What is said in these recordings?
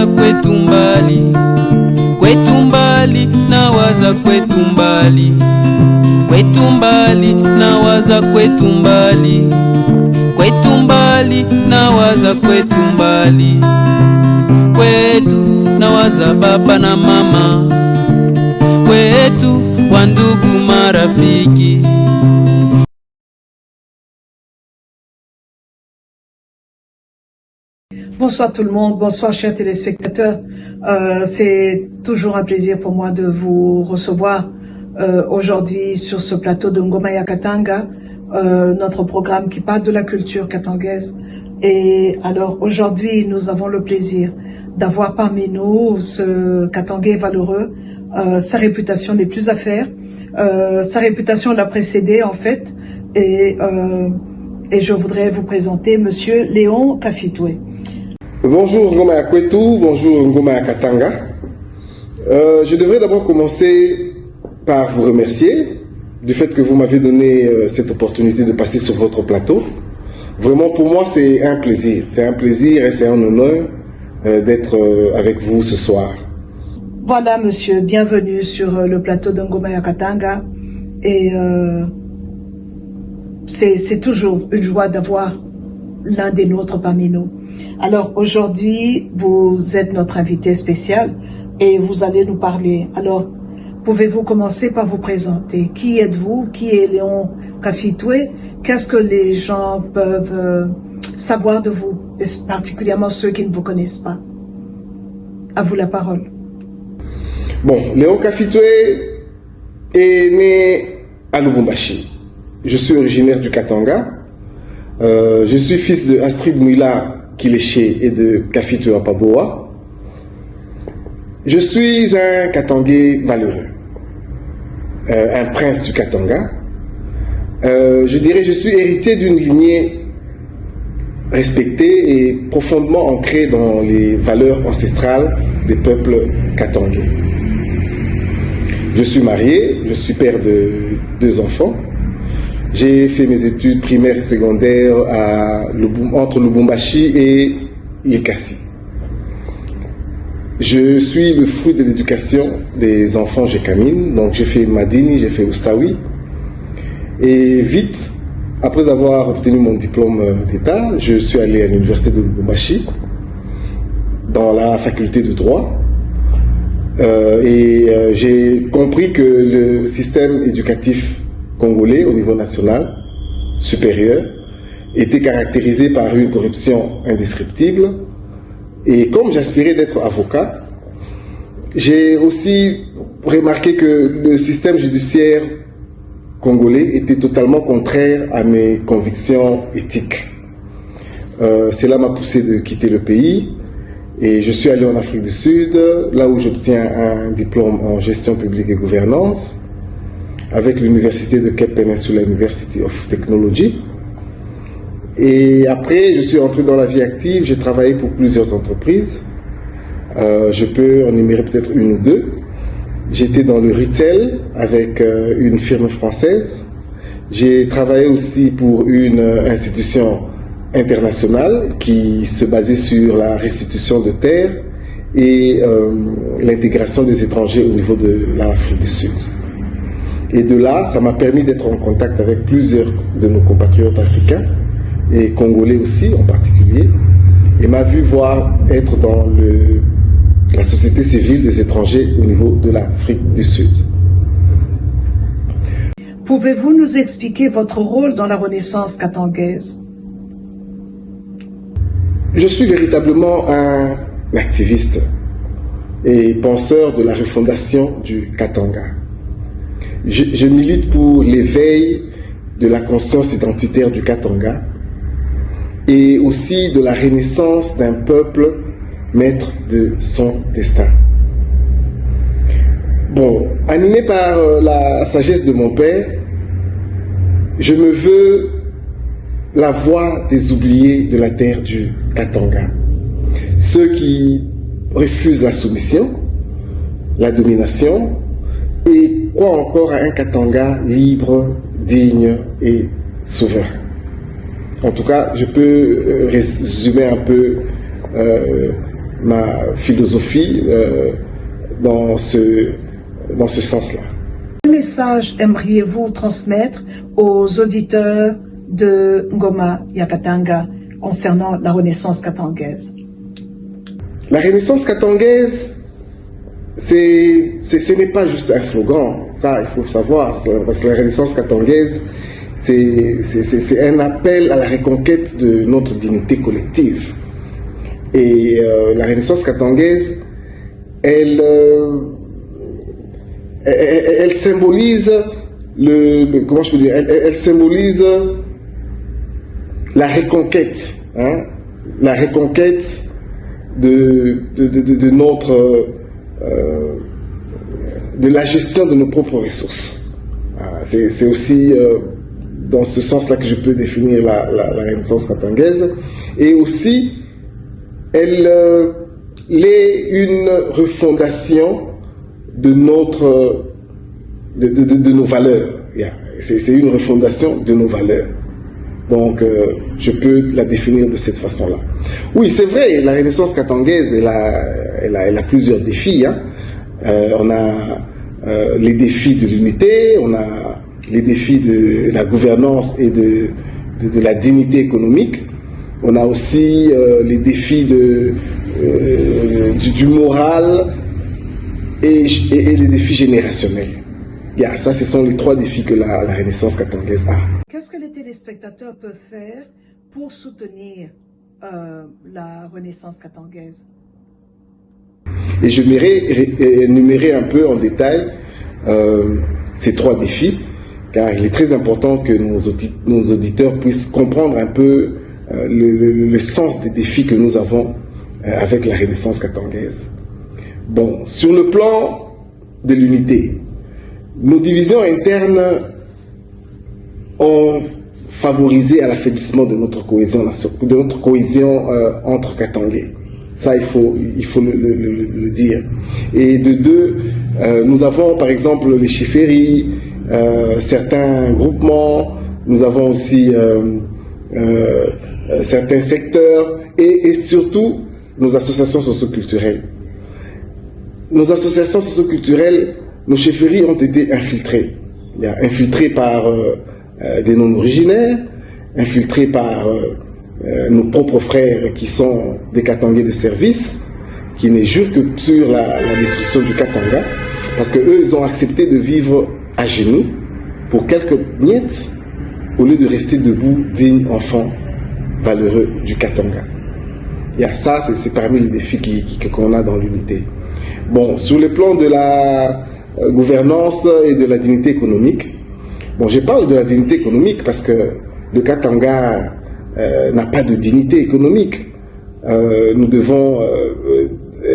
nawaza kwetu mbali, kwetu mbali, nawaza kwetu mbali, kwetu mbali, nawaza kwetu mbali, kwetu mbali, nawaza kwetu mbali, kwetu nawaza baba na mama, kwetu wandugu marafiki. Bonsoir tout le monde, bonsoir chers téléspectateurs. C'est toujours un plaisir pour moi de vous recevoir aujourd'hui sur ce plateau de Ngoma ya Katanga, notre programme qui parle de la culture katangaise. Et alors aujourd'hui, nous avons le plaisir d'avoir parmi nous ce Katangais valeureux. Sa réputation n'est plus à faire. Sa réputation l'a précédé en fait. Et je voudrais vous présenter Monsieur Léon Kafitoué. Bonjour Ngoma ya Kwetu, bonjour Ngoma ya Katanga. Je devrais d'abord commencer par vous remercier du fait que vous m'avez donné cette opportunité de passer sur votre plateau. Vraiment pour moi c'est un plaisir et c'est un honneur d'être avec vous ce soir. Voilà monsieur, bienvenue sur le plateau de Ngoma ya Katanga. Et c'est toujours une joie d'avoir l'un des nôtres parmi nous. Alors aujourd'hui, vous êtes notre invité spécial et vous allez nous parler. Alors, pouvez-vous commencer par vous présenter? Qui êtes-vous? Qui est Léon Kafitoué? Qu'est-ce que les gens peuvent savoir de vous, et particulièrement ceux qui ne vous connaissent pas? À vous la parole. Bon, Léon Kafitoué est né à Lubumbashi. Je suis originaire du Katanga. Je suis fils de Astrid Mouila Kileché et de Kafitoué Apaboa. Je suis un Katangais valeureux, un prince du Katanga. Je dirais je suis héritier d'une lignée respectée et profondément ancrée dans les valeurs ancestrales des peuples katangais. Je suis marié, je suis père de 2 enfants. J'ai fait mes études primaires et secondaires entre Lubumbashi et Likasi. Je suis le fruit de l'éducation des enfants Jekamine, donc j'ai fait Madini, j'ai fait Oustawi. Et vite, après avoir obtenu mon diplôme d'État, je suis allé à l'université de Lubumbashi, dans la faculté de droit. J'ai compris que le système éducatif congolais au niveau national supérieur était caractérisé par une corruption indescriptible. Et comme j'aspirais d'être avocat, j'ai aussi remarqué que le système judiciaire congolais était totalement contraire à mes convictions éthiques. Cela m'a poussé de quitter le pays et je suis allé en Afrique du Sud, là où j'obtiens un diplôme en gestion publique et gouvernance avec l'université de Cape Peninsula University of Technology. Et après, je suis entré dans la vie active, j'ai travaillé pour plusieurs entreprises. Je peux en énumérer peut-être une ou deux. J'étais dans le retail avec une firme française. J'ai travaillé aussi pour une institution internationale qui se basait sur la restitution de terres et l'intégration des étrangers au niveau de l'Afrique du Sud. Et de là, ça m'a permis d'être en contact avec plusieurs de nos compatriotes africains et congolais aussi en particulier, et m'a vu voir être dans la société civile des étrangers au niveau de l'Afrique du Sud. Pouvez-vous nous expliquer votre rôle dans la Renaissance katangaise? Je suis véritablement un activiste et penseur de la refondation du Katanga. Je milite pour l'éveil de la conscience identitaire du Katanga et aussi de la renaissance d'un peuple maître de son destin. Bon, animé par la sagesse de mon père, je me veux la voix des oubliés de la terre du Katanga. Ceux qui refusent la soumission, la domination, et croient encore à un Katanga libre, digne et souverain. En tout cas, je peux résumer un peu ma philosophie dans ce sens-là. Quel message aimeriez-vous transmettre aux auditeurs de Ngoma ya Katanga concernant la Renaissance katangaise? La Renaissance katangaise, ce n'est pas juste un slogan, ça il faut savoir, parce que la Renaissance katangaise, c'est un appel à la reconquête de notre dignité collective. Et la Renaissance katangaise, elle symbolise comment je peux dire, elle symbolise la reconquête, hein, la reconquête de notre de la gestion de nos propres ressources. C'est aussi dans ce sens-là que je peux définir la Renaissance katangaise. Et aussi, elle est une refondation de nos valeurs. C'est une refondation de nos valeurs. Donc, je peux la définir de cette façon-là. Oui, c'est vrai, la Renaissance katangaise, elle a plusieurs défis. Hein. On a les défis de l'unité, on a les défis de la gouvernance et de la dignité économique. On a aussi les défis du moral et les défis générationnels. Ça, ce sont les trois défis que la Renaissance katangaise a. Qu'est-ce que les téléspectateurs peuvent faire pour soutenir la Renaissance katangaise? Et je vais énumérer un peu en détail ces trois défis, car il est très important que nos auditeurs puissent comprendre un peu le sens des défis que nous avons avec la Renaissance katangaise. Bon, sur le plan de l'unité, nos divisions internes ont favorisé à l'affaiblissement de notre cohésion entre Katangais. Ça, il faut le dire. Et de deux, nous avons par exemple les chefferies, certains groupements, nous avons aussi certains secteurs et surtout nos associations socioculturelles. Nos associations socioculturelles, nos chefferies ont été infiltrées. Infiltrées par des non-originaires, infiltrés par nos propres frères qui sont des Katangais de service, qui ne jurent que sur la destruction du Katanga, parce qu'eux, ils ont accepté de vivre à genoux pour quelques miettes, au lieu de rester debout, dignes enfants valeureux du Katanga. Ça, c'est parmi les défis qu'on a dans l'unité. Bon, sur le plan de la gouvernance et de la dignité économique, bon, je parle de la dignité économique parce que le Katanga n'a pas de dignité économique. Nous devons,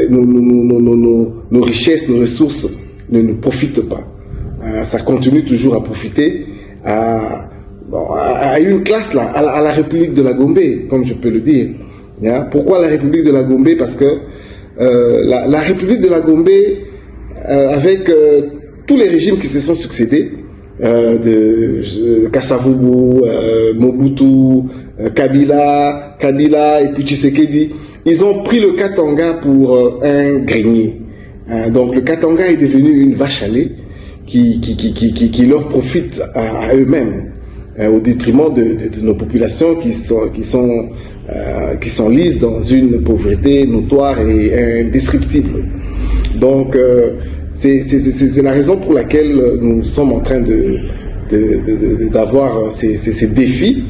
nos richesses, nos ressources ne nous profitent pas. Ça continue toujours à profiter à une classe là, à la République de la Gombe, comme je peux le dire. Pourquoi la République de la Gombe? Parce que la République de la Gombe, avec tous les régimes qui se sont succédés, de Kasavubu, Mobutu, Kabila et puis Tshisekedi, ils ont pris le Katanga pour un grenier. Donc le Katanga est devenu une vache à lait qui leur profite à eux-mêmes, au détriment de nos populations qui sont lises dans une pauvreté notoire et indescriptible. Donc c'est la raison pour laquelle nous sommes en train d'avoir ces défis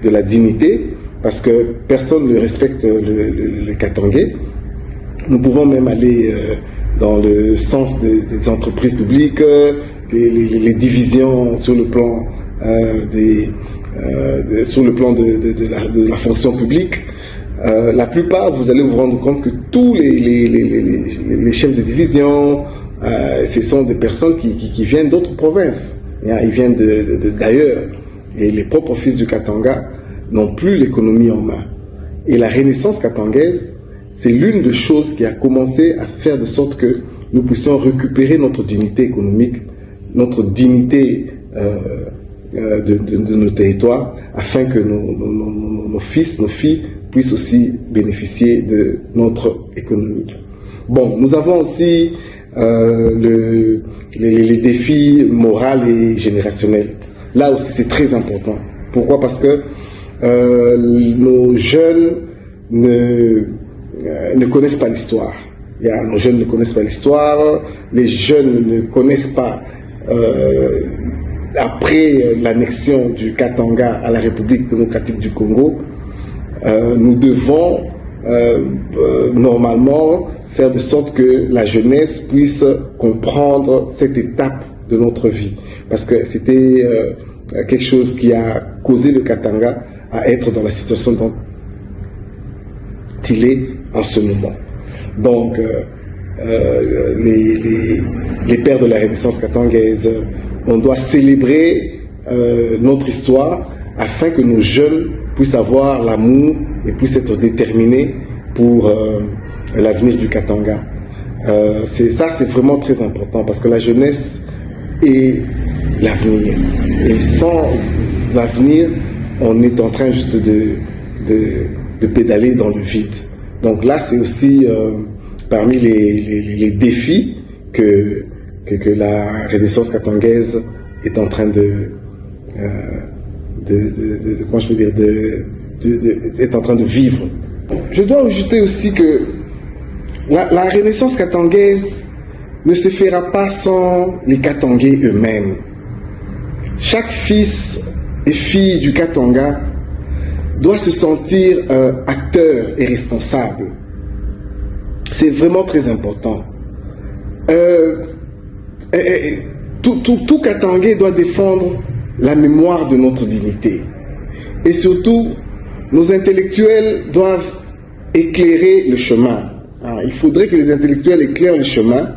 de la dignité, parce que personne ne respecte le Katangais. Nous pouvons même aller dans le sens des entreprises publiques, les divisions sur le plan de la fonction publique. La plupart, vous allez vous rendre compte que tous les chefs de division, ce sont des personnes qui viennent d'autres provinces. Ils viennent d'ailleurs. Et les propres fils du Katanga n'ont plus l'économie en main. Et la Renaissance katangaise, c'est l'une des choses qui a commencé à faire de sorte que nous puissions récupérer notre dignité économique, notre dignité de nos territoires, afin que nos fils, nos filles puissent aussi bénéficier de notre économie. Bon, nous avons aussi les défis moraux et générationnels. Là aussi, c'est très important. Pourquoi? Parce que nos jeunes ne connaissent pas l'histoire. Nos jeunes ne connaissent pas l'histoire, les jeunes ne connaissent pas, après l'annexion du Katanga à la République démocratique du Congo, nous devons normalement faire de sorte que la jeunesse puisse comprendre cette étape de notre vie. Parce que c'était quelque chose qui a causé le Katanga à être dans la situation dont il est en ce moment. Donc, les pères de la Renaissance katangaise, on doit célébrer notre histoire afin que nos jeunes puissent avoir l'amour et puissent être déterminés pour l'avenir du Katanga. C'est vraiment très important parce que la jeunesse est l'avenir. Et sans avenir, on est en train juste de pédaler dans le vide. Donc là, c'est aussi parmi les défis que la Renaissance katangaise est en train comment je peux dire, est en train de vivre. Je dois ajouter aussi que la Renaissance katangaise ne se fera pas sans les Katangais eux-mêmes. Chaque fils et fille du Katanga doit se sentir acteur et responsable. C'est vraiment très important. Tout Katangais doit défendre la mémoire de notre dignité. Et surtout, nos intellectuels doivent éclairer le chemin. Il faudrait que les intellectuels éclairent le chemin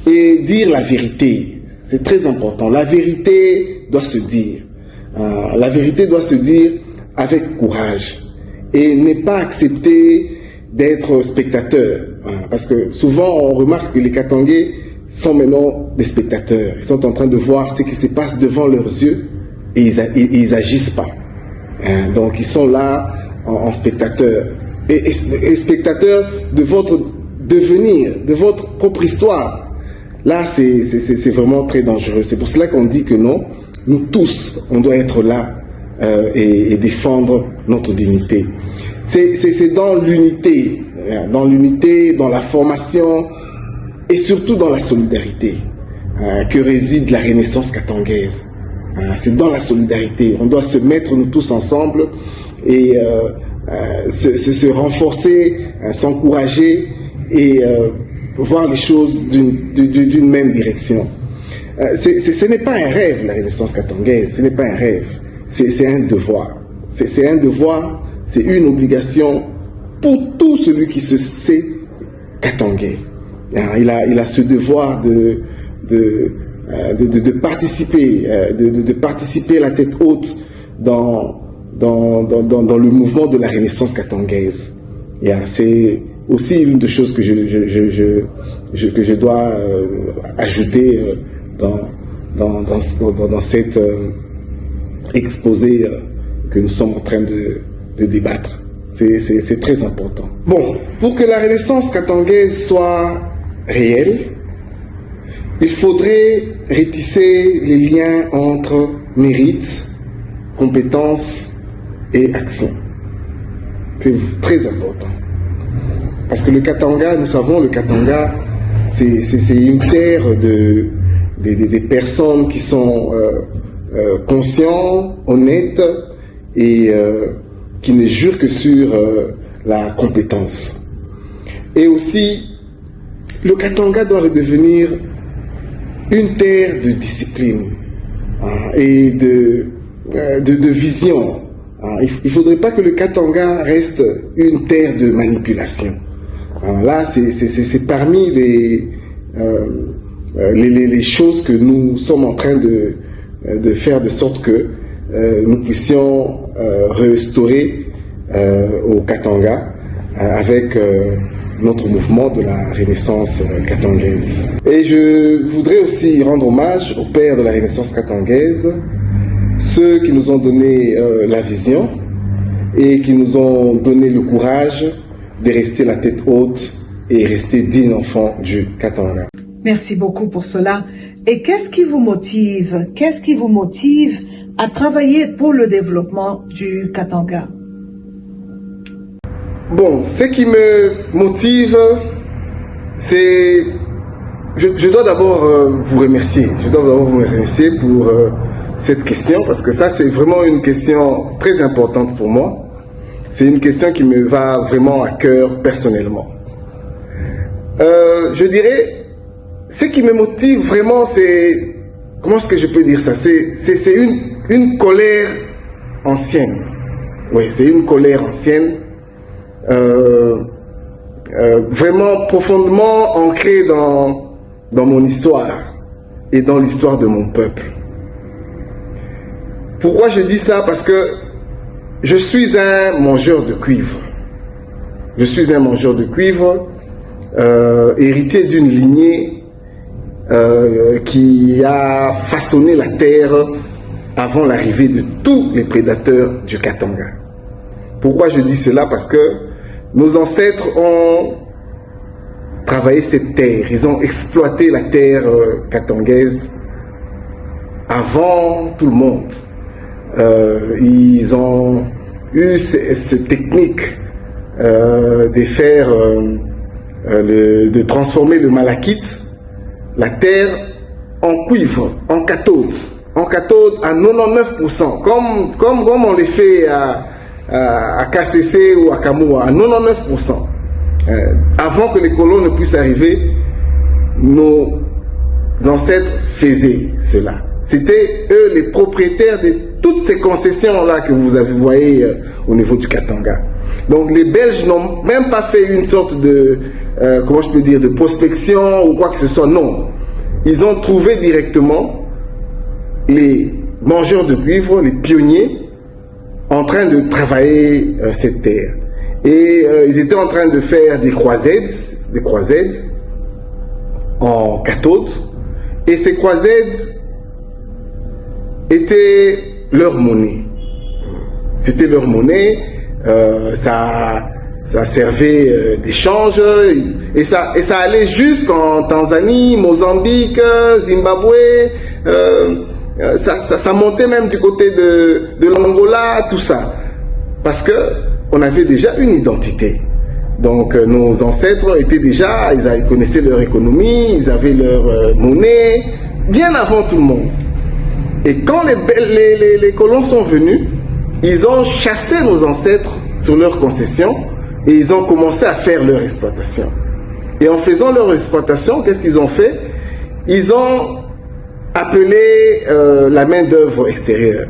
et dire la vérité. C'est très important. La vérité doit se dire. La vérité doit se dire avec courage et n'est pas accepter d'être spectateur. Parce que souvent, on remarque que les Katangais sont maintenant des spectateurs. Ils sont en train de voir ce qui se passe devant leurs yeux et ils agissent pas. Donc, ils sont là en spectateurs. Et spectateurs de votre devenir, de votre propre histoire. Là, c'est vraiment très dangereux. C'est pour cela qu'on dit que non, nous tous, on doit être là et défendre notre dignité. C'est dans l'unité, dans la formation et surtout dans la solidarité que réside la Renaissance katangaise. C'est dans la solidarité. On doit se mettre nous tous ensemble et se renforcer, s'encourager et voir les choses d'une même direction. Ce n'est pas un rêve, la Renaissance katangaise, ce n'est pas un rêve, c'est un devoir. C'est un devoir, c'est une obligation pour tout celui qui se sait katangais. Il a ce devoir de participer, de participer la tête haute dans le mouvement de la Renaissance katangaise. C'est aussi une des choses que je dois ajouter dans cet exposé que nous sommes en train de débattre. C'est très important. Bon, pour que la Renaissance katangaise soit réelle, il faudrait retisser les liens entre mérite, compétence et action. C'est très important. Parce que le Katanga, nous savons, le Katanga, c'est une terre des personnes qui sont conscients, honnêtes et qui ne jurent que sur la compétence. Et aussi, le Katanga doit redevenir une terre de discipline et de vision. Il ne faudrait pas que le Katanga reste une terre de manipulation. Là, c'est parmi les choses que nous sommes en train de faire de sorte que nous puissions restaurer au Katanga avec notre mouvement de la Renaissance katangaise. Et je voudrais aussi rendre hommage aux pères de la Renaissance katangaise, ceux qui nous ont donné la vision et qui nous ont donné le courage de rester la tête haute et rester dignes enfants du Katanga. Merci beaucoup pour cela. Et qu'est-ce qui vous motive? Qu'est-ce qui vous motive à travailler pour le développement du Katanga? Bon, ce qui me motive, c'est... Je dois d'abord vous remercier. Je dois d'abord vous remercier pour cette question, parce que ça, c'est vraiment une question très importante pour moi. C'est une question qui me va vraiment à cœur personnellement. Je dirais, ce qui me motive vraiment, c'est... Comment est-ce que je peux dire ça? C'est une colère ancienne. Oui, c'est une colère ancienne. Vraiment profondément ancrée dans mon histoire et dans l'histoire de mon peuple. Pourquoi je dis ça? Parce que je suis un mangeur de cuivre. Je suis un mangeur de cuivre, héritier d'une lignée qui a façonné la terre avant l'arrivée de tous les prédateurs du Katanga. Pourquoi je dis cela? Parce que nos ancêtres ont travaillé cette terre, ils ont exploité la terre katangaise avant tout le monde. Ils ont eu cette technique de faire, de transformer le malachite, la terre, en cuivre, en cathode à 99%, comme on les fait à KCC ou à Kamoua, à 99%. Avant que les colons ne puissent arriver, nos ancêtres faisaient cela. C'était eux les propriétaires de toutes ces concessions-là que vous avez voyées au niveau du Katanga. Donc les Belges n'ont même pas fait une sorte de, comment je peux dire, de prospection ou quoi que ce soit. Non. Ils ont trouvé directement les mangeurs de cuivre, les pionniers, en train de travailler cette terre. Et ils étaient en train de faire des croisades en cathode. Et ces croisades étaient leur monnaie. C'était leur monnaie. Ça servait d'échange. Et ça allait jusqu'en Tanzanie, Mozambique, Zimbabwe. Ça montait même du côté de l'Angola, tout ça. Parce que on avait déjà une identité. Donc nos ancêtres étaient déjà, ils connaissaient leur économie, ils avaient leur monnaie, bien avant tout le monde. Et quand les colons sont venus, ils ont chassé nos ancêtres sur leurs concessions et ils ont commencé à faire leur exploitation. Et en faisant leur exploitation, qu'est-ce qu'ils ont fait? Ils ont appelé la main-d'œuvre extérieure.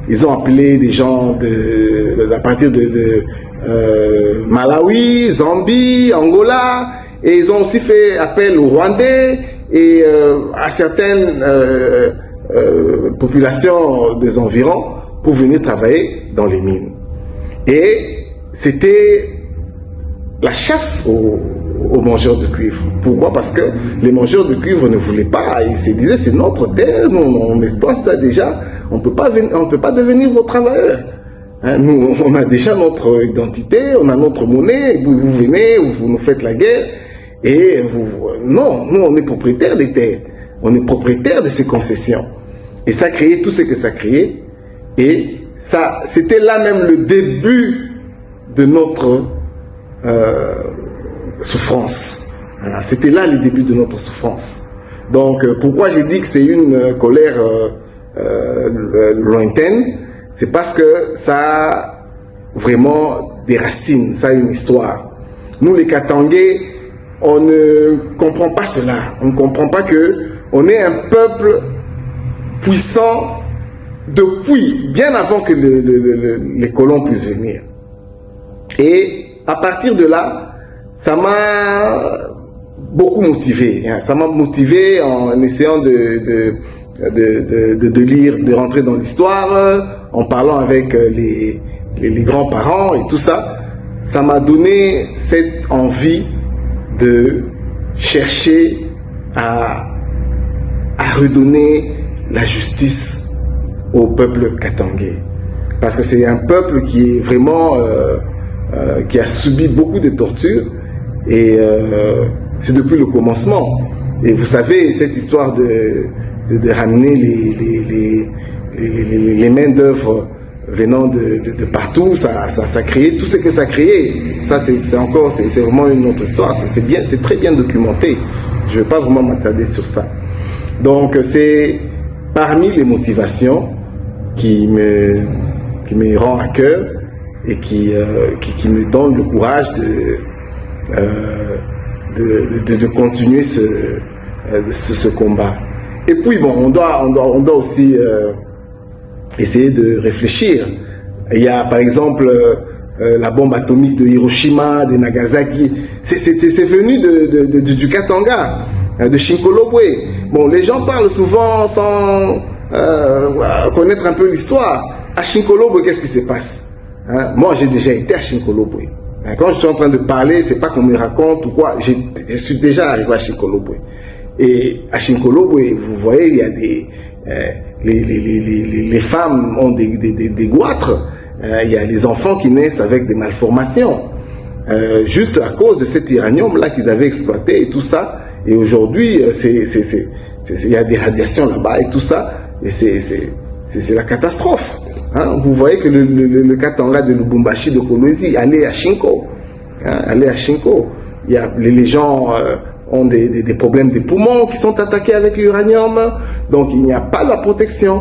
Ils ont appelé des gens à partir de Malawi, Zambie, Angola, et ils ont aussi fait appel aux Rwandais et à certaines populations des environs pour venir travailler dans les mines. Et c'était la chasse aux mangeurs de cuivre. Pourquoi? Parce que les mangeurs de cuivre ne voulaient pas, ils se disaient c'est notre terre, nous, on exploite ça déjà, on ne peut pas devenir vos travailleurs. Hein, nous, on a déjà notre identité, on a notre monnaie, vous venez, vous nous faites la guerre, et non, nous on est propriétaires des terres, on est propriétaires de ces concessions. Et ça créait tout ce que ça créait, et ça, c'était là même le début de notre souffrance. C'était là le début de notre souffrance. Donc, pourquoi j'ai dit que c'est une colère lointaine? C'est parce que ça a vraiment des racines, ça a une histoire. Nous, les Katangais, on ne comprend pas cela. On ne comprend pas que on est un peuple puissant depuis, bien avant que les colons puissent venir. Et à partir de là, ça m'a beaucoup motivé. Hein. Ça m'a motivé en essayant de lire, de rentrer dans l'histoire, en parlant avec les grands-parents et tout ça. Ça m'a donné cette envie de chercher à redonner la justice au peuple katangais. parce que c'est un peuple qui est vraiment qui a subi beaucoup de tortures et c'est depuis le commencement. Et vous savez, cette histoire de ramener les mains d'œuvre venant de partout, ça crée tout ce que ça créait. Ça, c'est vraiment une autre histoire. C'est très bien documenté. Je ne vais pas vraiment m'attarder sur ça. Donc, c'est parmi les motivations qui me rend à cœur et qui me donne le courage de continuer ce combat. Et puis bon, on doit aussi essayer de réfléchir. Il y a par exemple la bombe atomique de Hiroshima, de Nagasaki. C'est venu du Katanga, de Shinkolobwe. Bon, les gens parlent souvent sans connaître un peu l'histoire. À Shinkolobwe, qu'est-ce qui se passe? Moi, j'ai déjà été à Shinkolobwe. Quand je suis en train de parler, c'est pas qu'on me raconte ou quoi. Je suis déjà arrivé à Shinkolobwe. Et à Shinkolobwe, vous voyez, il y a les femmes ont des goitres. Il y a les enfants qui naissent avec des malformations. Juste à cause de cet uranium-là qu'ils avaient exploité et tout ça. Et aujourd'hui, il y a des radiations là-bas et tout ça. Et c'est la catastrophe. Hein? Vous voyez que le Katanga de Lubumbashi, de Kolwezi, allez à Shinko. Allez à Shinko. Il y a, les gens ont des problèmes de poumons qui sont attaqués avec l'uranium. Donc il n'y a pas la protection.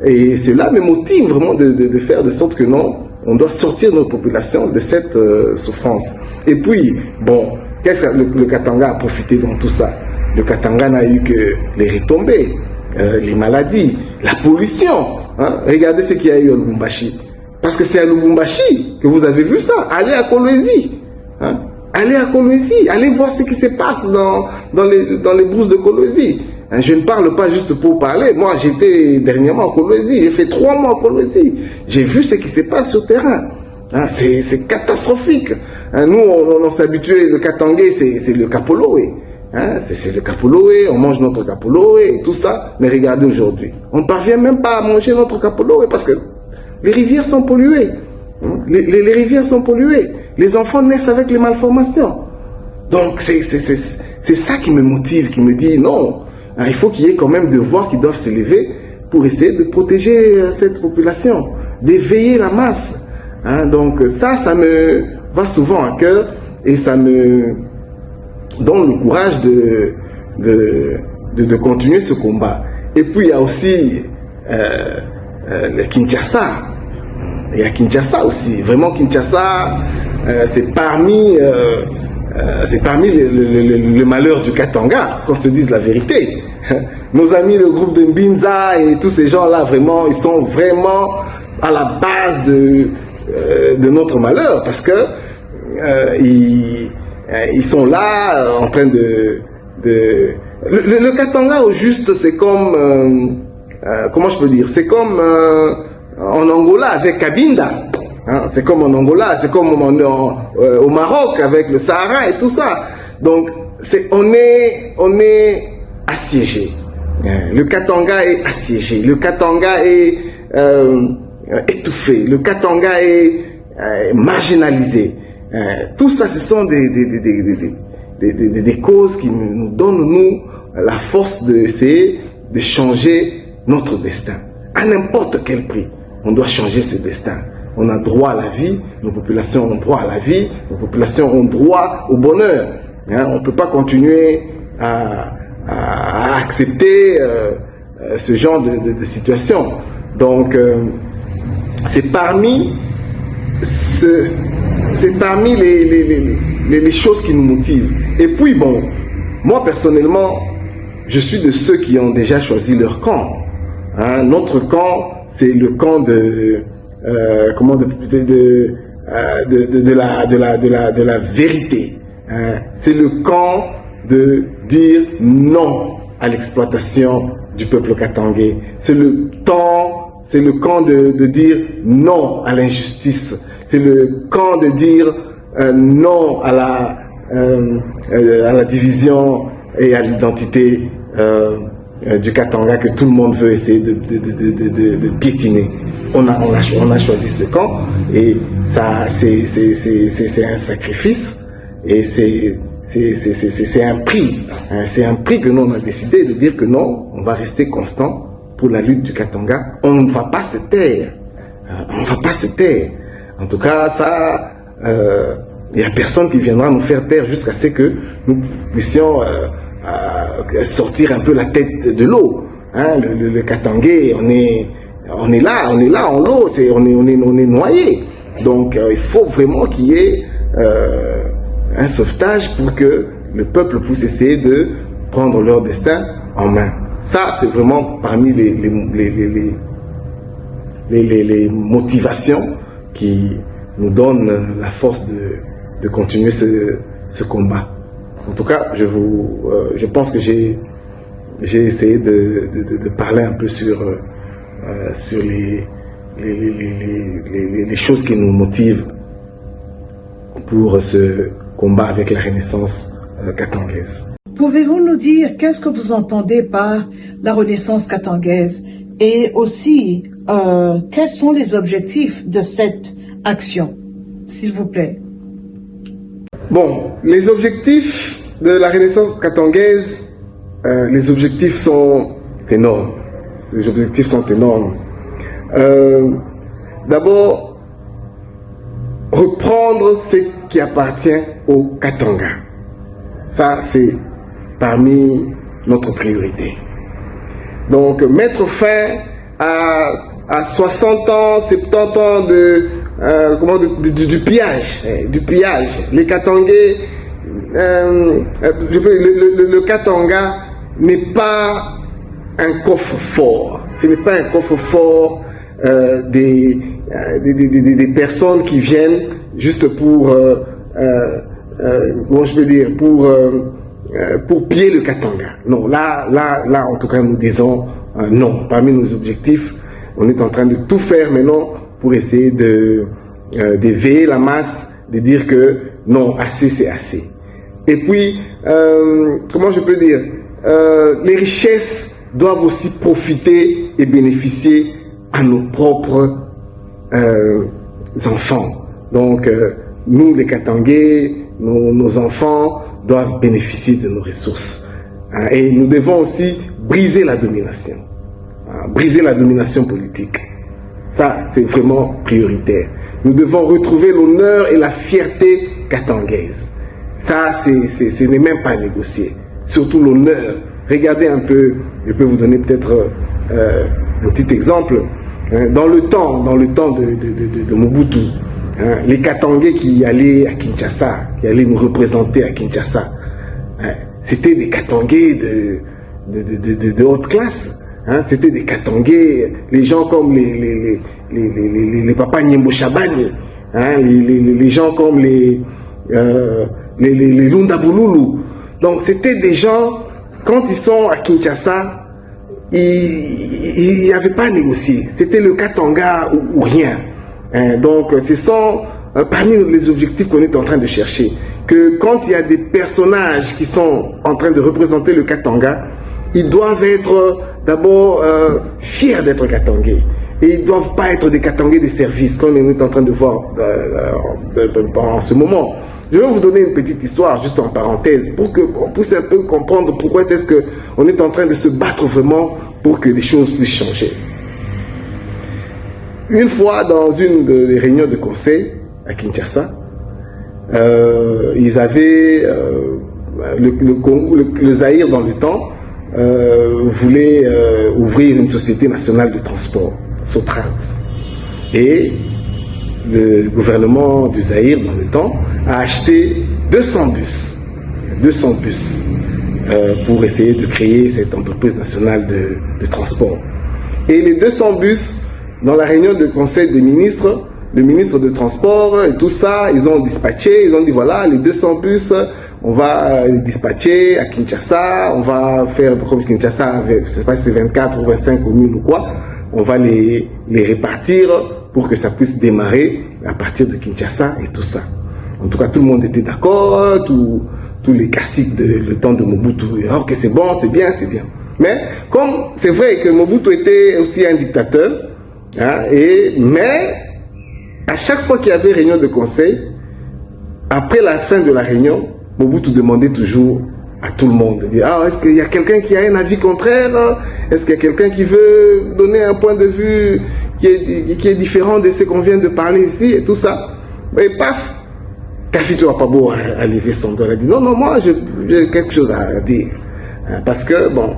Et cela me motive vraiment de faire de sorte que non, on doit sortir notre population de cette souffrance. Et puis, bon, qu'est-ce que le Katanga a profité dans tout ça? Le Katanga n'a eu que les retombées, les maladies, la pollution. Hein? Regardez ce qu'il y a eu à Lubumbashi. Parce que c'est à Lubumbashi que vous avez vu ça. Allez à Kolwezi. Hein? Allez à Kolwezi. Allez voir ce qui se passe dans les brousses de Kolwezi. Hein? Je ne parle pas juste pour parler. Moi, j'étais dernièrement à Kolwezi. J'ai fait 3 mois à Kolwezi. J'ai vu ce qui se passe sur le terrain. Hein? C'est catastrophique. Hein? Nous, on s'est habitué. Le Katangais, c'est le Kapoloé. Hein, c'est le capoloé, on mange notre capoloé et tout ça, mais regardez aujourd'hui, on ne parvient même pas à manger notre capoloé parce que les rivières sont polluées. Hein, les rivières sont polluées, les enfants naissent avec les malformations. Donc c'est ça qui me motive, qui me dit non, hein, il faut qu'il y ait quand même des voix qui doivent s'élever pour essayer de protéger cette population, d'éveiller la masse. Hein, donc ça me va souvent à cœur et ça me donne le courage de continuer ce combat. Et puis il y a aussi le Kinshasa. Il y a Kinshasa aussi. Vraiment Kinshasa, c'est parmi le malheur du Katanga, qu'on se dise la vérité. Nos amis, le groupe de Mbinza et tous ces gens-là, vraiment, ils sont vraiment à la base de notre malheur parce que ils sont là en train le Katanga au juste, c'est comme comment je peux dire, c'est comme en Angola avec Cabinda, hein? C'est comme en Angola, c'est comme au Maroc avec le Sahara et tout ça. Donc on est assiégé. Le Katanga est assiégé, le Katanga est étouffé, le Katanga est marginalisé. Tout ça, ce sont des causes qui nous donnent, nous, la force d'essayer de changer notre destin. À n'importe quel prix, on doit changer ce destin. On a droit à la vie, nos populations ont droit à la vie, nos populations ont droit au bonheur. Hein, on ne peut pas continuer à accepter ce genre de situation. Donc, c'est parmi les choses qui nous motivent. Et puis bon, moi personnellement, je suis de ceux qui ont déjà choisi leur camp. Hein, notre camp, c'est le camp de la vérité. Hein, c'est le camp de dire non à l'exploitation du peuple katangais. C'est le camp de dire non à l'injustice. C'est le camp de dire non à la division et à l'identité du Katanga que tout le monde veut essayer de piétiner. On a choisi ce camp et ça c'est un sacrifice et c'est un prix. C'est un prix que nous on a décidé de dire que non, on va rester constant pour la lutte du Katanga. On ne va pas se taire. On ne va pas se taire. En tout cas, ça, il n'y a personne qui viendra nous faire taire jusqu'à ce que nous puissions sortir un peu la tête de l'eau. Hein, le Katangais, on est là en l'eau, on est noyé. Donc il faut vraiment qu'il y ait un sauvetage pour que le peuple puisse essayer de prendre leur destin en main. Ça, c'est vraiment parmi les motivations qui nous donnent la force de continuer ce combat. En tout cas, je pense que j'ai essayé de parler un peu sur les choses qui nous motivent pour ce combat avec la Renaissance katangaise. Pouvez-vous nous dire qu'est-ce que vous entendez par la Renaissance katangaise et aussi quels sont les objectifs de cette action, s'il vous plaît? Bon, les objectifs de la Renaissance katangaise, les objectifs sont énormes. Les objectifs sont énormes. D'abord, reprendre ce qui appartient au Katanga. Ça, c'est parmi notre priorité. Donc, mettre fin à 60 ans, 70 ans du pillage. Les Katangais, le Katanga n'est pas un coffre-fort. Ce n'est pas un coffre-fort des personnes qui viennent juste pour, comment je peux dire, pour piller le Katanga. Non, là, en tout cas, nous disons non. Parmi nos objectifs, on est en train de tout faire maintenant pour essayer d'éveiller la masse, de dire que non, assez, c'est assez. Et puis, comment je peux dire, les richesses doivent aussi profiter et bénéficier à nos propres enfants. Donc, nous, les Katangais, nos enfants doivent bénéficier de nos ressources. Et nous devons aussi briser la domination. Briser la domination politique. Ça, c'est vraiment prioritaire. Nous devons retrouver l'honneur et la fierté katangaise. Ça, ce n'est même pas négocié. Surtout l'honneur. Regardez un peu, je peux vous donner peut-être un petit exemple. Dans le temps de Mobutu, les Katangais qui allaient à Kinshasa, qui allaient nous représenter à Kinshasa, c'était des Katangais de haute classe. C'était des Katangais, les gens comme les papas Nyembo Chabani, les gens comme les Lunda Bululu. Donc c'était des gens, quand ils sont à Kinshasa, il n'y avait pas à négocier. C'était le Katanga ou rien. Donc ce sont parmi les objectifs qu'on est en train de chercher. Que quand il y a des personnages qui sont en train de représenter le Katanga, ils doivent être d'abord fiers d'être Katangais. Et ils ne doivent pas être des Katangais de service, comme on est en train de voir en ce moment. Je vais vous donner une petite histoire, juste en parenthèse, pour qu'on puisse un peu comprendre pourquoi est-ce qu'on est en train de se battre vraiment pour que les choses puissent changer. Une fois, dans une des réunions de conseil à Kinshasa, ils avaient le Zaïre dans le temps voulait ouvrir une société nationale de transport, Sotraz. Et le gouvernement du Zaïre dans le temps a acheté 200 bus pour essayer de créer cette entreprise nationale de transport. Et les 200 bus, dans la réunion de conseil des ministres, le ministre de transport et tout ça, ils ont dispatché, ils ont dit voilà, les 200 bus, on va les dispatcher à Kinshasa, on va faire comme Kinshasa, je ne sais pas si c'est 24 ou 25 communes ou quoi, on va les répartir pour que ça puisse démarrer à partir de Kinshasa et tout ça. En tout cas, tout le monde était d'accord, tous les caciques le temps de Mobutu, alors que c'est bon, c'est bien, c'est bien. Mais comme c'est vrai que Mobutu était aussi un dictateur, hein, mais à chaque fois qu'il y avait réunion de conseil, après la fin de la réunion, Mobutu demandait toujours à tout le monde, de dire, est-ce qu'il y a quelqu'un qui a un avis contraire? Est-ce qu'il y a quelqu'un qui veut donner un point de vue qui est différent de ce qu'on vient de parler ici et tout ça? Et paf, Kafito Apabo a levé son doigt, il a dit, non, moi j'ai quelque chose à dire. Parce que, bon,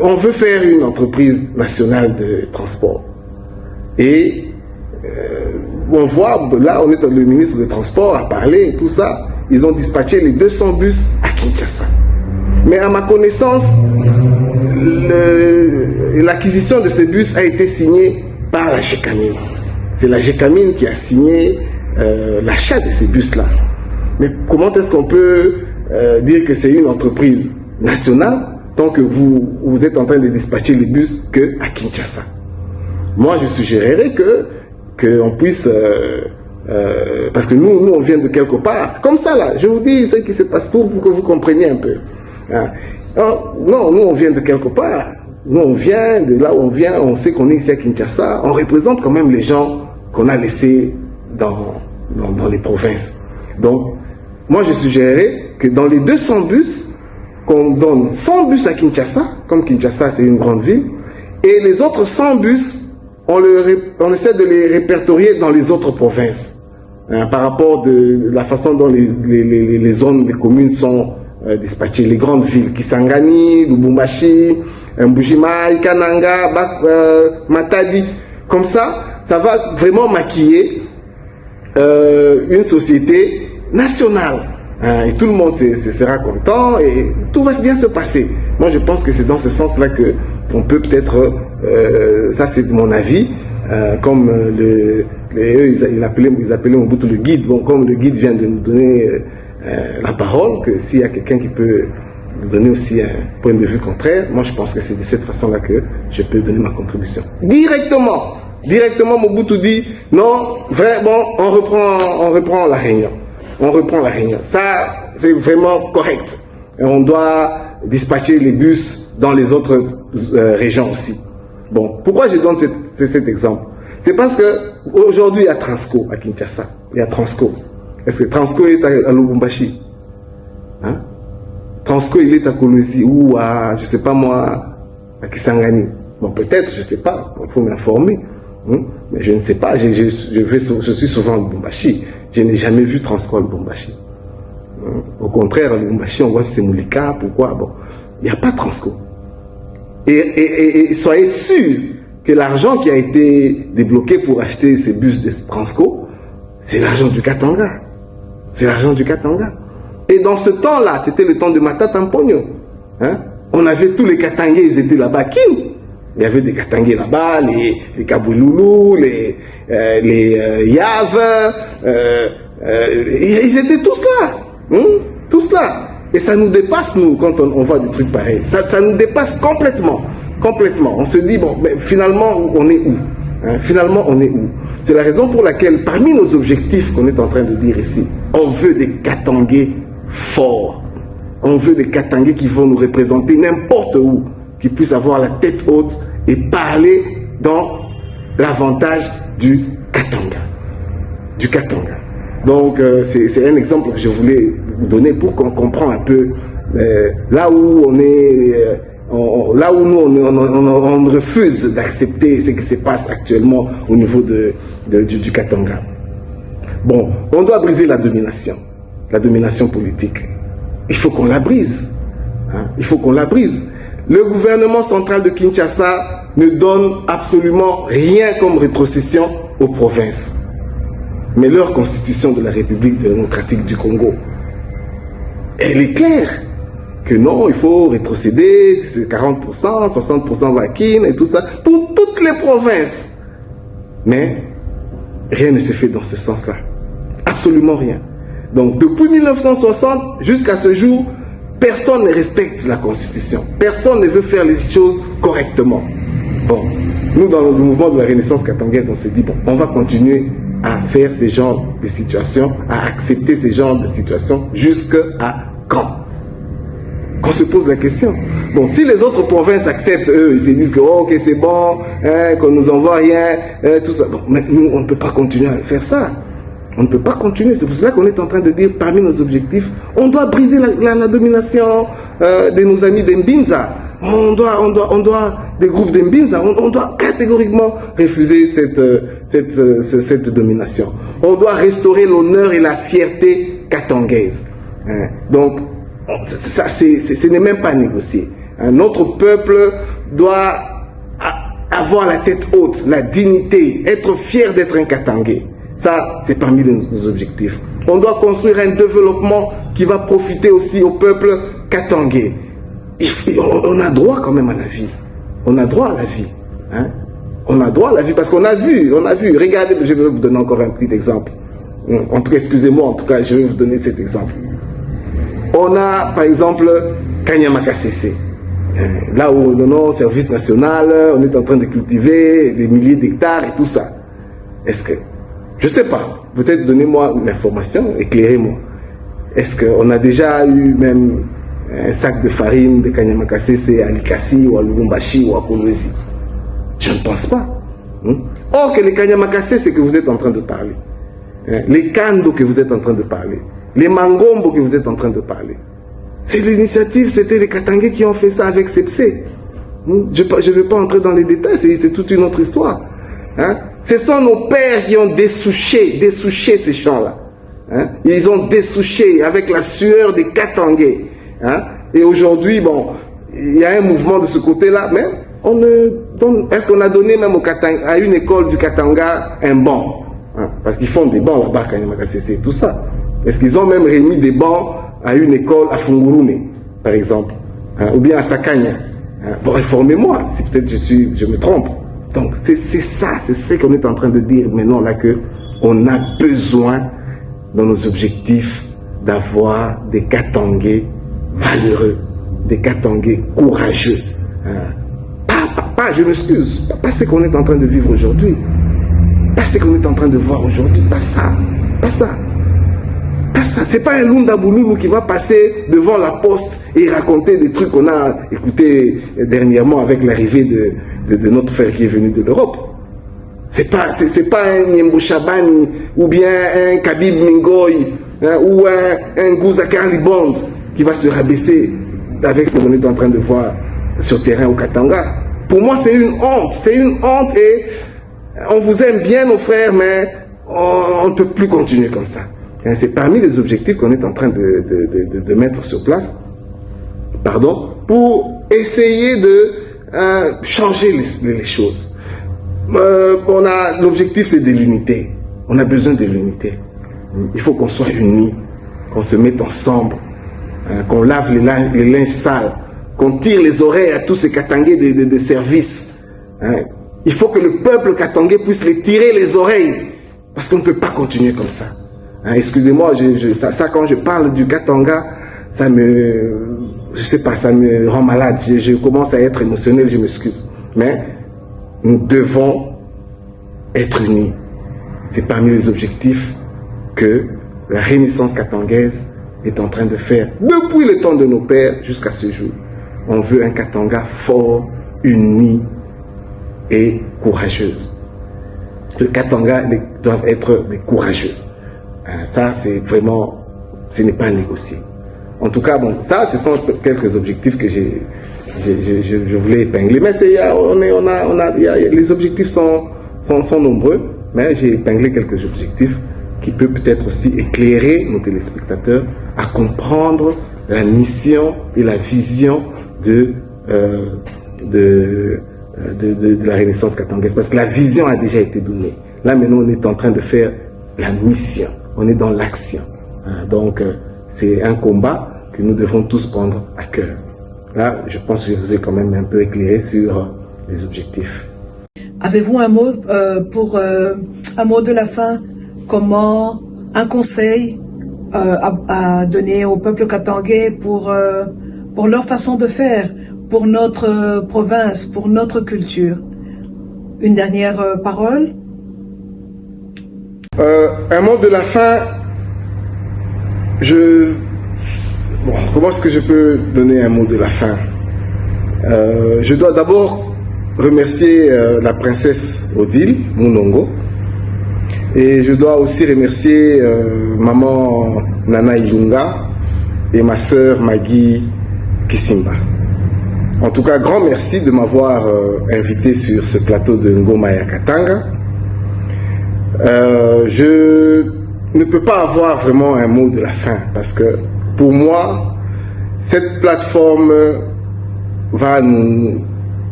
on veut faire une entreprise nationale de transport. Et on voit, là, on est le ministre des Transports a parlé et tout ça. Ils ont dispatché les 200 bus à Kinshasa. Mais à ma connaissance, l'acquisition de ces bus a été signée par la GECAMIN. C'est la GECAMIN qui a signé l'achat de ces bus-là. Mais comment est-ce qu'on peut dire que c'est une entreprise nationale tant que vous êtes en train de dispatcher les bus qu'à Kinshasa? Moi, je suggérerais qu'on puisse... parce que nous, on vient de quelque part. Comme ça, là, je vous dis ce qui se passe pour que vous compreniez un peu. Hein? Non, nous, on vient de quelque part. Nous, on vient de là où on vient. On sait qu'on est ici à Kinshasa. On représente quand même les gens qu'on a laissés dans les provinces. Donc, moi, je suggérerais que dans les 200 bus, qu'on donne 100 bus à Kinshasa, comme Kinshasa, c'est une grande ville, et les autres 100 bus, on essaie de les répertorier dans les autres provinces. Hein, par rapport de la façon dont les zones, les communes sont dispatchées, les grandes villes, Kisangani, Lubumbashi, Mbujimai, Kananga, Matadi, comme ça, ça va vraiment maquiller une société nationale. Hein, et tout le monde sera content et tout va bien se passer. Moi, je pense que c'est dans ce sens-là que on peut peut-être, ça c'est mon avis, comme eux, ils appelaient Mobutu le guide. Bon, comme le guide vient de nous donner la parole, que s'il y a quelqu'un qui peut nous donner aussi un point de vue contraire, moi je pense que c'est de cette façon-là que je peux donner ma contribution. Directement Mobutu dit, non, vraiment, on reprend la réunion. On reprend la réunion. Ça, c'est vraiment correct. Et on doit dispatcher les bus dans les autres régions aussi. Bon, pourquoi je donne cet exemple? C'est parce que aujourd'hui il y a Transco à Kinshasa. Il y a Transco. Est-ce que Transco est à Lubumbashi? Hein? Transco il est à Kolwezi ou à, je sais pas moi, à Kisangani. Bon, peut-être, je sais pas. Il faut m'informer. Mais je ne sais pas. Je suis souvent à Lubumbashi. Je n'ai jamais vu Transco à Lubumbashi. Au contraire, à Lubumbashi, on voit Semoulika. Pourquoi? Bon, il n'y a pas Transco. Et soyez sûrs que l'argent qui a été débloqué pour acheter ces bus de Transco, c'est l'argent du Katanga. C'est l'argent du Katanga. Et dans ce temps-là, c'était le temps de Matata Mponyo. Hein? On avait tous les Katangais, ils étaient là-bas. Il y avait des Katangais là-bas, les Kabouloulou, les Yav, ils étaient tous là. Tous là. Et ça nous dépasse, nous, quand on voit des trucs pareils. Ça nous dépasse complètement. On se dit, bon, mais finalement, on est où? Hein? Finalement, on est où? C'est la raison pour laquelle, parmi nos objectifs qu'on est en train de dire ici, on veut des Katangais forts. On veut des Katangais qui vont nous représenter n'importe où, qui puissent avoir la tête haute et parler dans l'avantage du Katanga. Donc, c'est un exemple que je voulais vous donner pour qu'on comprenne un peu là où on est, là où nous on refuse d'accepter ce qui se passe actuellement au niveau du Katanga. Bon, on doit briser la domination politique. Il faut qu'on la brise. Hein? Il faut qu'on la brise. Le gouvernement central de Kinshasa ne donne absolument rien comme rétrocession aux provinces. Mais leur constitution de la République démocratique du Congo, elle est claire que non, il faut rétrocéder, c'est 40%, 60% vaquine et tout ça, pour toutes les provinces. Mais rien ne se fait dans ce sens-là. Absolument rien. Donc depuis 1960 jusqu'à ce jour, personne ne respecte la Constitution. Personne ne veut faire les choses correctement. Bon, nous dans le mouvement de la Renaissance katangaise, on se dit, bon, on va continuer à faire ces genres de situations, à accepter ces genres de situations, jusqu'à quand? On se pose la question. Bon, si les autres provinces acceptent, eux, ils se disent que oh, ok, c'est bon, hein, qu'on nous envoie rien, tout ça. Bon, mais nous, on ne peut pas continuer à faire ça. On ne peut pas continuer. C'est pour cela qu'on est en train de dire, parmi nos objectifs, on doit briser la domination de nos amis d'Mbinza. On doit des groupes d'Mbinza, on doit catégoriquement refuser cette domination. On doit restaurer l'honneur et la fierté katangaise. Hein. Donc, ce n'est même pas négocié. Notre peuple doit avoir la tête haute, la dignité, être fier d'être un Katangais. Ça, c'est parmi nos objectifs. On doit construire un développement qui va profiter aussi au peuple katangais. On a droit quand même à la vie. On a droit à la vie. Hein? On a droit à la vie parce qu'on a vu. Regardez, je vais vous donner encore un petit exemple. En tout cas, excusez-moi, en tout cas, je vais vous donner cet exemple. On a, par exemple, Kanyama-Kasese. Là où, dans nos services national, on est en train de cultiver des milliers d'hectares et tout ça. Est-ce que... Je ne sais pas. Peut-être donnez-moi l'information, éclairez-moi. Est-ce qu'on a déjà eu même un sac de farine de Kanyama-Kasese à Likasi ou à Lubumbashi ou à Kolwezi? Je ne pense pas. Or que les Kanyama-Kasese que vous êtes en train de parler, les Kando que vous êtes en train de parler, les Mangombo que vous êtes en train de parler, c'est l'initiative, c'était les Katangais qui ont fait ça avec Sepsé. Je ne vais pas entrer dans les détails, c'est toute une autre histoire. Hein? Ce sont nos pères qui ont dessouché ces champs-là. Hein? Ils ont dessouché avec la sueur des Katangais. Hein? Et aujourd'hui, bon, il y a un mouvement de ce côté-là, mais est-ce qu'on a donné même à une école du Katanga un banc? Hein? Parce qu'ils font des bancs là-bas, c'est tout ça. Est-ce qu'ils ont même remis des bancs à une école à Fungurune, par exemple, hein? Ou bien à Sakanya? Hein? Bon, informez-moi, si peut-être je me trompe. Donc, c'est ça, c'est ce qu'on est en train de dire maintenant là, qu'on a besoin, dans nos objectifs, d'avoir des Katangais valeureux, des Katangais courageux. Pas, je m'excuse, pas ce qu'on est en train de vivre aujourd'hui, pas ce qu'on est en train de voir aujourd'hui, pas ça. C'est pas un Lunda Bouloulou qui va passer devant la poste et raconter des trucs qu'on a écoutés dernièrement avec l'arrivée de notre frère qui est venu de l'Europe. C'est pas un Nyembo Chabani ou bien un Kabib Mingoy, hein, ou un Gouza Karli Bond qui va se rabaisser avec ce qu'on est en train de voir sur terrain au Katanga. Pour moi, c'est une honte et on vous aime bien nos frères, mais on ne peut plus continuer comme ça. C'est parmi les objectifs qu'on est en train de mettre sur place, pour essayer de changer les choses. L'objectif, c'est de l'unité. On a besoin de l'unité. Il faut qu'on soit unis, qu'on se mette ensemble, qu'on lave les linges sales, qu'on tire les oreilles à tous ces Katangais de service. Il faut que le peuple katangais puisse les tirer les oreilles, parce qu'on ne peut pas continuer comme ça. Excusez-moi, ça quand je parle du Katanga, ça me rend malade. Je commence à être émotionnel, je m'excuse. Mais nous devons être unis. C'est parmi les objectifs que la Renaissance katangaise est en train de faire depuis le temps de nos pères jusqu'à ce jour. On veut un Katanga fort, uni et courageuse. Le Katanga doit être des courageux. Ça, c'est vraiment, ce n'est pas négocié. En tout cas, bon, ça, ce sont quelques objectifs que je voulais épingler. Mais les objectifs sont nombreux, mais j'ai épinglé quelques objectifs qui peuvent peut-être aussi éclairer nos téléspectateurs à comprendre la mission et la vision de la Renaissance katangaise. Parce que la vision a déjà été donnée. Là, maintenant, on est en train de faire la mission. On est dans l'action. Donc, c'est un combat que nous devons tous prendre à cœur. Là, je pense que je vous ai quand même un peu éclairé sur les objectifs. Avez-vous un mot un mot de la fin? Comment un conseil à donner au peuple katangais pour leur façon de faire, pour notre province, pour notre culture? Une dernière parole? Un mot de la fin, Bon, comment est-ce que je peux donner un mot de la fin? Je dois d'abord remercier la princesse Odile Munongo, et je dois aussi remercier maman Nana Ilunga et ma sœur Maggie Kisimba. En tout cas, grand merci de m'avoir invité sur ce plateau de Ngoma ya Katanga. Je ne peux pas avoir vraiment un mot de la fin, parce que pour moi, cette plateforme va nous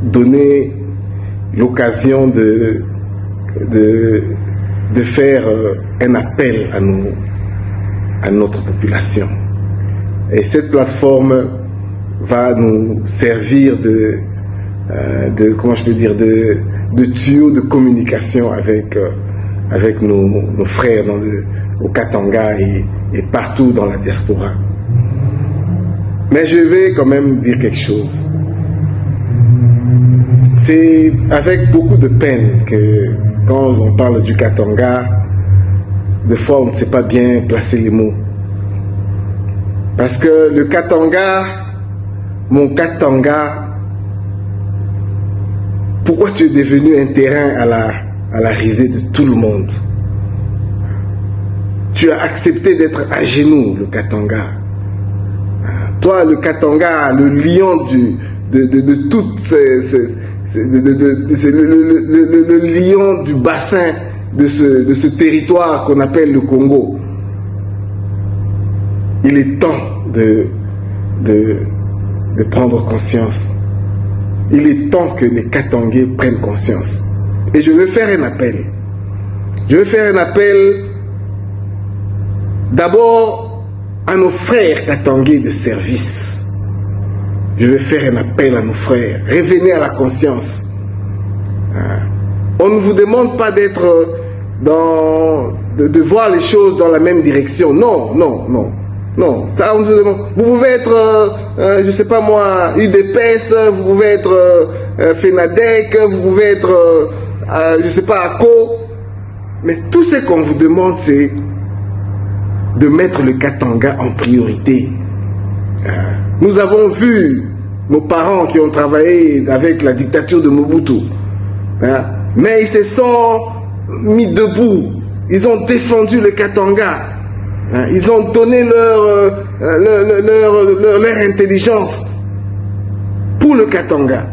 donner l'occasion de faire un appel à notre population. Et cette plateforme va nous servir comment je peux dire, de tuyau de communication avec nos frères au Katanga et partout dans la diaspora. Mais je vais quand même dire quelque chose. C'est avec beaucoup de peine que quand on parle du Katanga, des fois on ne sait pas bien placer les mots. Parce que le Katanga, mon Katanga, pourquoi tu es devenu un terrain à la risée de tout le monde? Tu as accepté d'être à genoux, le Katanga. Toi, le Katanga, le lion de toutes le lion du bassin de ce territoire qu'on appelle le Congo. Il est temps de prendre conscience. Il est temps que les Katangais prennent conscience. Et je veux faire un appel. Je veux faire un appel d'abord à nos frères Katangais de service. Je veux faire un appel à nos frères. Revenez à la conscience. On ne vous demande pas d'être de voir les choses dans la même direction. Non, non, non. Non, ça on vous demande. Vous pouvez être, je sais pas moi, UDPS, vous pouvez être FENADEC, vous pouvez être, je sais pas, ACO. Mais tout ce qu'on vous demande, c'est de mettre le Katanga en priorité. Nous avons vu nos parents qui ont travaillé avec la dictature de Mobutu. Mais ils se sont mis debout. Ils ont défendu le Katanga. Ils ont donné leur intelligence pour le Katanga.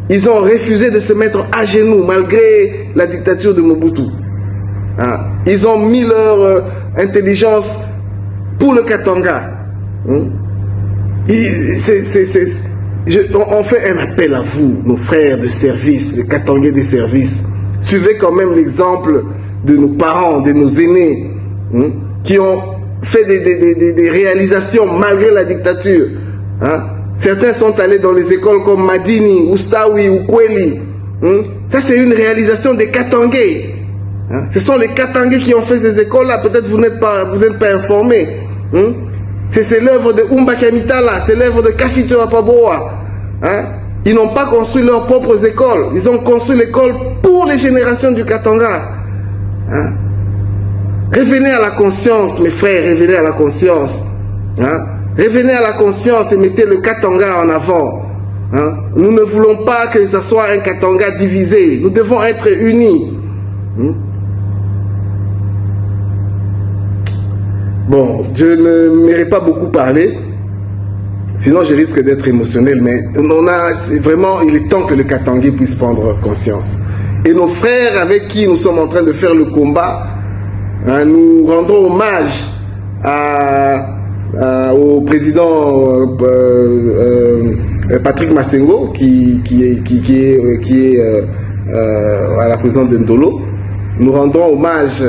Ils ont refusé de se mettre à genoux malgré la dictature de Mobutu. Ils ont mis leur intelligence pour le Katanga. On fait un appel à vous, nos frères de service, les Katangais de service. Suivez quand même l'exemple de nos parents, de nos aînés, qui ont fait des réalisations malgré la dictature. Certains sont allés dans les écoles comme Madini, Oustawi ou Kweli. Ça, c'est une réalisation des Katangais. Ce sont les Katangais qui ont fait ces écoles-là. Peut-être vous n'êtes pas informés. C'est l'œuvre de Umba Kamitala, c'est l'œuvre de Kafito Apaboa. Ils n'ont pas construit leurs propres écoles. Ils ont construit l'école pour les générations du Katanga. Revenez à la conscience, mes frères, revenez à la conscience. Revenez à la conscience et mettez le Katanga en avant. Nous ne voulons pas que ce soit un Katanga divisé. Nous devons être unis. Bon, je ne m'aurais pas beaucoup parlé, sinon je risque d'être émotionnel, mais vraiment, il est temps que le Katangais puisse prendre conscience. Et nos frères avec qui nous sommes en train de faire le combat, nous rendons hommage au président Patrick Massengo, qui est à la présidence de Ndolo. Nous rendons hommage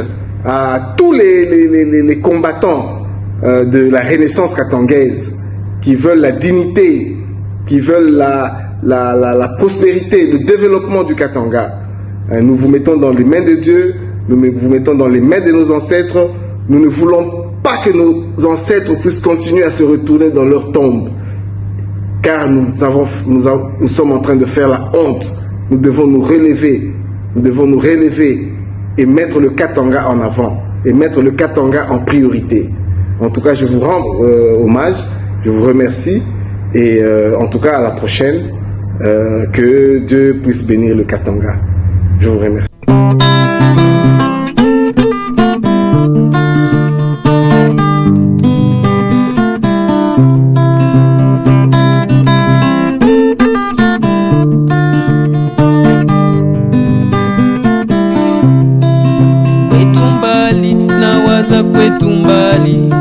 à tous les combattants de la renaissance katangaise qui veulent la dignité, qui veulent la prospérité, le développement du Katanga. Nous vous mettons dans les mains de Dieu, nous vous mettons dans les mains de nos ancêtres. Nous ne voulons pas que nos ancêtres puissent continuer à se retourner dans leur tombe, car nous sommes en train de faire la honte. Nous devons nous relever, et mettre le Katanga en avant, et mettre le Katanga en priorité. En tout cas, je vous rends hommage, je vous remercie et en tout cas à la prochaine, que Dieu puisse bénir le Katanga. Je vous remercie. Kwetu mbali,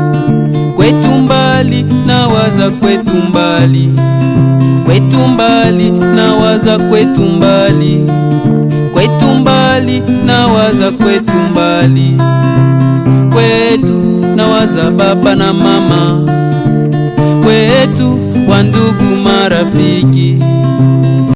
kwetu mbali, nawaza kwetu mbali, kwetu mbali, nawaza kwetu mbali, kwetu mbali, nawaza kwetu mbali, kwetu nawaza baba na mama, kwetu wandugu marafiki.